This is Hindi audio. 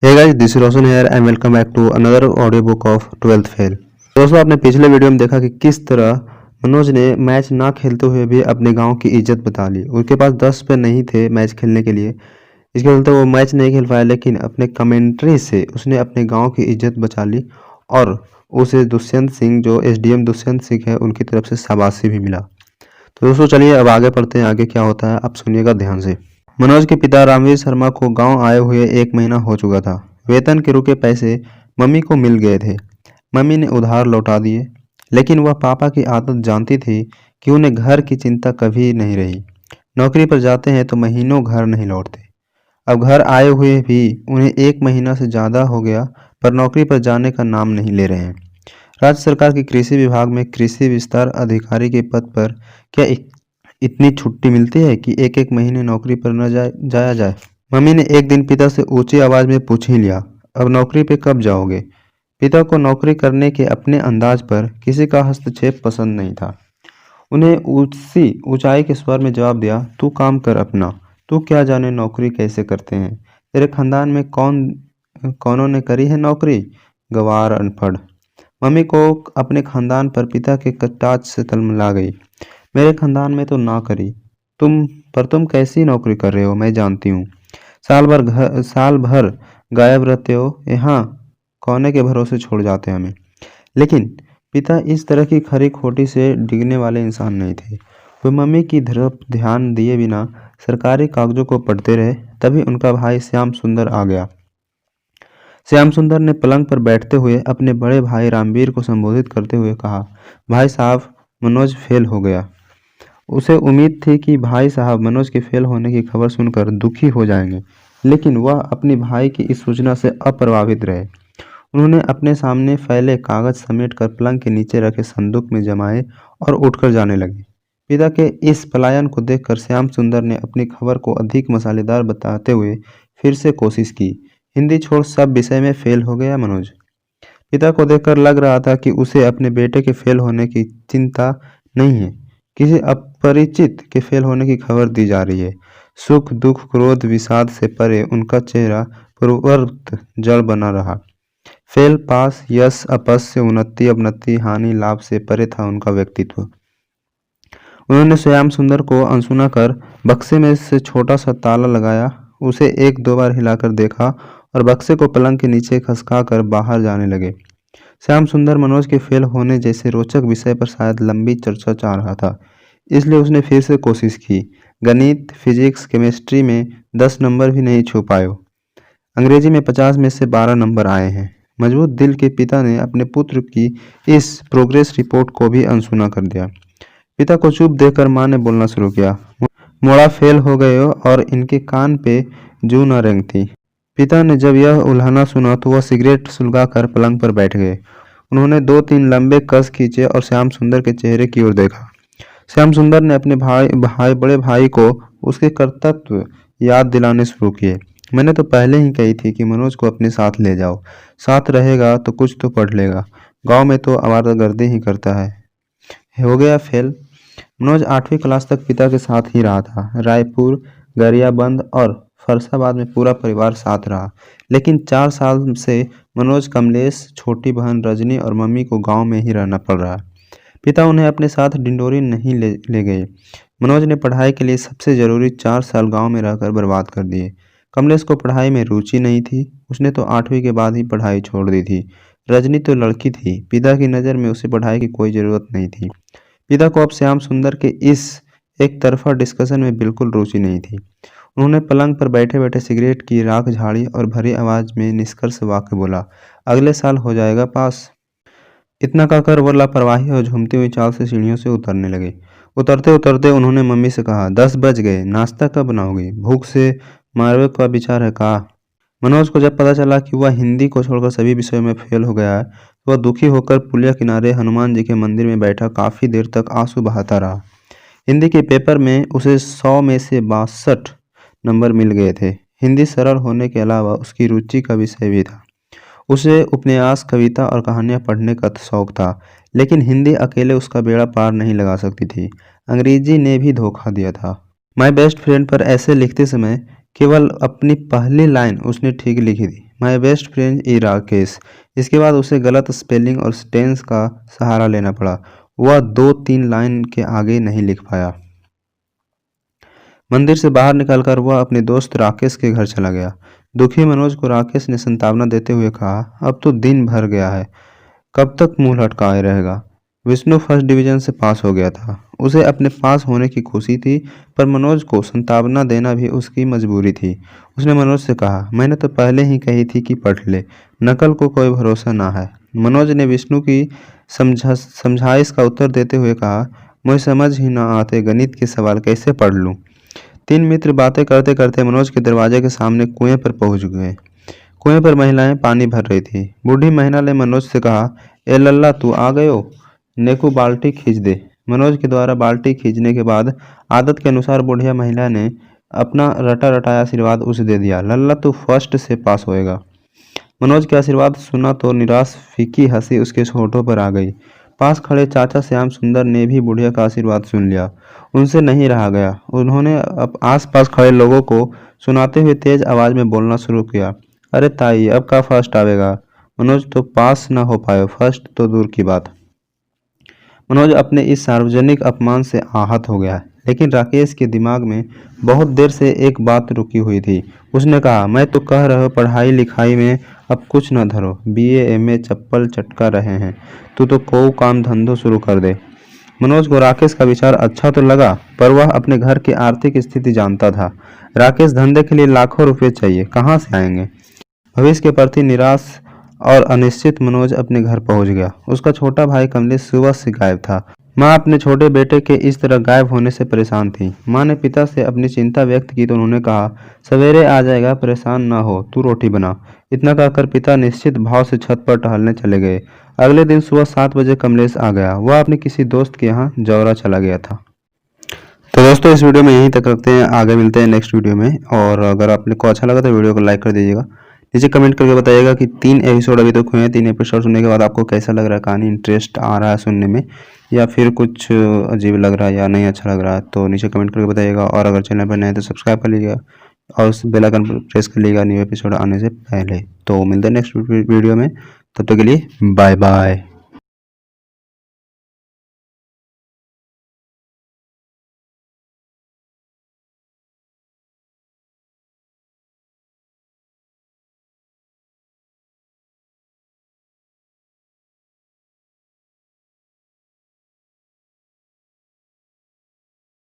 Hey guys, this is Roshan here and welcome back to another audiobook of 12th fail. दोस्तों, आपने पिछले वीडियो में देखा कि किस तरह मनोज ने मैच ना खेलते हुए भी अपने गांव की इज्जत बचा ली। उसके पास 10 पे नहीं थे मैच खेलने के लिए, इसके चलते वो मैच नहीं खेल पाया, लेकिन अपने कमेंट्री से उसने अपने गांव की इज्जत बचा ली और उसे दुष्यंत सिंह, जो एसडीएम दुष्यंत सिंह है, उनकी तरफ से शाबाशी भी मिला। तो दोस्तों चलिए अब आगे पढ़ते हैं, आगे क्या होता है आप सुनिएगा ध्यान से। मनोज के पिता रामवीर शर्मा को गांव आए हुए 1 महीना हो चुका था। वेतन के रुके पैसे मम्मी को मिल गए थे। मम्मी ने उधार लौटा दिए, लेकिन वह पापा की आदत जानती थी कि उन्हें घर की चिंता कभी नहीं रही। नौकरी पर जाते हैं तो महीनों घर नहीं लौटते। अब घर आए हुए भी उन्हें 1 महीना से ज़्यादा हो गया, पर नौकरी पर जाने का नाम नहीं ले रहे हैं। राज्य सरकार के कृषि विभाग में कृषि विस्तार अधिकारी के पद पर क्या इतनी छुट्टी मिलती है कि एक एक महीने नौकरी पर न जाया जाए। मम्मी ने एक दिन पिता से ऊंची आवाज में पूछ ही लिया, अब नौकरी पे कब जाओगे? पिता को नौकरी करने के अपने अंदाज पर किसी का हस्तक्षेप पसंद नहीं था। उन्हें उसी ऊंचाई के स्वर में जवाब दिया, तू काम कर अपना, तू क्या जाने नौकरी कैसे करते हैं? तेरे खानदान में कौनों ने करी है नौकरी? गवार अनपढ़। मम्मी को अपने खानदान पर पिता के कटाक्ष से तलमला गई। मेरे खानदान में तो ना करी, तुम कैसी नौकरी कर रहे हो मैं जानती हूँ। साल भर गायब रहते हो, यहाँ कोने के भरोसे छोड़ जाते हमें। लेकिन पिता इस तरह की खरी खोटी से डिगने वाले इंसान नहीं थे। वे मम्मी की तरफ ध्यान दिए बिना सरकारी कागजों को पढ़ते रहे। तभी उनका भाई श्याम सुंदर आ गया। श्याम सुंदर ने पलंग पर बैठते हुए अपने बड़े भाई रामवीर को संबोधित करते हुए कहा, भाई साहब, मनोज फेल हो गया। उसे उम्मीद थी कि भाई साहब मनोज के फेल होने की खबर सुनकर दुखी हो जाएंगे, लेकिन वह अपने भाई की इस सूचना से अप्रभावित रहे। उन्होंने अपने सामने फैले कागज समेटकर पलंग के नीचे रखे संदूक में जमाए और उठकर जाने लगे। पिता के इस पलायन को देखकर श्याम सुंदर ने अपनी खबर को अधिक मसालेदार बताते हुए फिर से कोशिश की, हिंदी छोड़ सब विषय में फेल हो गया मनोज। पिता को देखकर लग रहा था कि उसे अपने बेटे के फेल होने की चिंता नहीं है, किसी अपरिचित के फेल होने की खबर दी जा रही है। सुख दुख क्रोध विषाद से परे उनका चेहरा पूर्ववत जल बना रहा। फेल पास, यश अपस से उन्नति अवनति हानि लाभ से परे था उनका व्यक्तित्व। उन्होंने श्याम सुंदर को अनसुना कर बक्से में से छोटा सा ताला लगाया, उसे 1-2 बार हिलाकर देखा और बक्से को पलंग के नीचे खसका कर बाहर जाने लगे। श्याम सुंदर मनोज के फेल होने जैसे रोचक विषय पर शायद लंबी चर्चा चाह रहा था, इसलिए उसने फिर से कोशिश की। गणित, फिजिक्स, केमिस्ट्री में 10 नंबर भी नहीं छू पाए। अंग्रेजी में 50 में से 12 नंबर आए हैं। मजबूत दिल के पिता ने अपने पुत्र की इस प्रोग्रेस रिपोर्ट को भी अनसुना कर दिया। पिता को चुप देखकर मां ने बोलना शुरू किया, मोड़ा फेल हो गए हो और इनके कान पे जू न रेंगती। पिता ने जब यह उल्हाना सुना तो वह सिगरेट सुलगाकर पलंग पर बैठ गए। उन्होंने 2-3 लंबे कस खींचे और श्याम सुंदर के चेहरे की ओर देखा। श्याम सुंदर ने अपने बड़े भाई को उसके कर्तव्य याद दिलाने शुरू किए। मैंने तो पहले ही कही थी कि मनोज को अपने साथ ले जाओ, साथ रहेगा तो कुछ तो पढ़ लेगा, गांव में तो आवारागर्दी ही करता है। हो गया फेल। मनोज 8वीं क्लास तक पिता के साथ ही रहा था। रायपुर, गरियाबंद और फरसाबाद में पूरा परिवार साथ रहा, लेकिन 4 साल से मनोज, कमलेश, छोटी बहन रजनी और मम्मी को गांव में ही रहना पड़ रहा। पिता उन्हें अपने साथ डिंडोरी नहीं ले गए। मनोज ने पढ़ाई के लिए सबसे जरूरी 4 साल गांव में रहकर बर्बाद कर दिए। कमलेश को पढ़ाई में रुचि नहीं थी, उसने तो 8वीं के बाद ही पढ़ाई छोड़ दी थी। रजनी तो लड़की थी, पिता की नज़र में उसे पढ़ाई की कोई ज़रूरत नहीं थी। पिता को अब श्याम सुंदर के इस एक तरफा डिस्कशन में बिल्कुल रुचि नहीं थी। उन्होंने पलंग पर बैठे बैठे सिगरेट की राख झाड़ी और भरी आवाज में निष्कर्ष वाक्य बोला, अगले साल हो जाएगा पास। इतना कहकर वह लापरवाही और झूमती हुई चाल से सीढ़ियों से उतरने लगे। उतरते उतरते उन्होंने मम्मी से कहा, 10 बज गए, नाश्ता कब बनाओगी? भूख से मारने का विचार है का? मनोज को जब पता चला कि वह हिंदी को छोड़कर सभी विषयों में फेल हो गया है, तो वह दुखी होकर पुलिया किनारे हनुमान जी के मंदिर में बैठा काफ़ी देर तक आंसू बहाता रहा। हिंदी के पेपर में उसे 100 में से 62 नंबर मिल गए थे। हिंदी सरल होने के अलावा उसकी रुचि का विषय भी था। उसे उपन्यास, कविता और कहानियाँ पढ़ने का शौक था, लेकिन हिंदी अकेले उसका बेड़ा पार नहीं लगा सकती थी। अंग्रेजी ने भी धोखा दिया था। माय बेस्ट फ्रेंड पर ऐसे लिखते समय केवल अपनी पहली लाइन उसने ठीक लिखी थी। माई बेस्ट फ्रेंड ई राकेश। इसके बाद उसे गलत स्पेलिंग और टेंस का सहारा लेना पड़ा। वह 2-3 लाइन के आगे नहीं लिख पाया। मंदिर से बाहर निकलकर वह अपने दोस्त राकेश के घर चला गया। दुखी मनोज को राकेश ने सांत्वना देते हुए कहा, अब तो दिन भर गया है, कब तक मुंह लटकाए रहेगा। विष्णु फर्स्ट डिवीजन से पास हो गया था। उसे अपने पास होने की खुशी थी, पर मनोज को सांत्वना देना भी उसकी मजबूरी थी। उसने मनोज से कहा, मैंने तो पहले ही कही थी कि पढ़ ले, नकल को कोई भरोसा ना है। मनोज ने विष्णु की समझाइश का उत्तर देते हुए कहा, मुझे समझ ही ना आते गणित के सवाल कैसे पढ़ लूँ। तीन मित्र बातें करते करते मनोज के दरवाजे के सामने कुएं पर पहुंच गए। कुएं पर महिलाएं पानी भर रही थी। बूढ़ी महिला ने मनोज से कहा, ए लल्ला तू आ गयो, नेकू बाल्टी खींच दे। मनोज के द्वारा बाल्टी खींचने के बाद आदत के अनुसार बुढ़िया महिला ने अपना रटा रटाया आशीर्वाद उसे दे दिया, लल्ला तू फर्स्ट से पास होएगा। मनोज के आशीर्वाद सुना तो निराश फीकी हंसी उसके होठों पर आ गई। पास खड़े चाचा श्याम सुंदर ने भी बुढ़िया का आशीर्वाद सुन लिया। उनसे नहीं रहा गया। उन्होंने अब आसपास खड़े लोगों को सुनाते हुए तेज आवाज में बोलना शुरू किया, अरे ताई अब का फर्स्ट आवेगा। मनोज तो पास न हो पाए, फर्स्ट तो दूर की बात। मनोज अपने इस सार्वजनिक अपमान से आहत हो गया, लेकिन राकेश के दिमाग में बहुत देर से एक बात रुकी हुई थी। उसने कहा, मैं तो कह रहा हूँ पढ़ाई लिखाई में अब कुछ न धरो, बीए एमए चप्पल चटका रहे हैं, तू तो को काम धंधो शुरू कर दे। मनोज को राकेश का विचार अच्छा तो लगा, पर वह अपने घर की आर्थिक स्थिति जानता था। राकेश धंधे के लिए लाखों रुपए चाहिए, कहाँ से आएंगे। भविष्य के प्रति निराश और अनिश्चित मनोज अपने घर पहुंच गया। उसका छोटा भाई कमलेश सुबह से गायब था। माँ अपने छोटे बेटे के इस तरह गायब होने से परेशान थी। माँ ने पिता से अपनी चिंता व्यक्त की तो उन्होंने कहा, सवेरे आ जाएगा, परेशान ना हो, तू रोटी बना। इतना कहकर पिता निश्चित भाव से छत पर टहलने चले गए। अगले दिन सुबह 7 बजे कमलेश आ गया। वह अपने किसी दोस्त के यहाँ जौरा चला गया था। तो दोस्तों इस वीडियो में यहीं तक रखते हैं, आगे मिलते हैं नेक्स्ट वीडियो में। और अगर आपको अच्छा लगा तो वीडियो को लाइक कर दीजिएगा। नीचे कमेंट करके बताइएगा कि 3 एपिसोड अभी तक हुए हैं। 3 एपिसोड सुनने के बाद आपको कैसा लग रहा है, कहानी इंटरेस्ट आ रहा है सुनने में, या फिर कुछ अजीब लग रहा है या नहीं अच्छा लग रहा है, तो नीचे कमेंट करके बताइएगा। और अगर चैनल पर नए हैं तो सब्सक्राइब कर लीजिएगा और उस बेल आइकन पर प्रेस कर लीजिएगा न्यू एपिसोड आने से पहले। तो मिलते हैं नेक्स्ट वीडियो में, तब तक के लिए बाय बाय।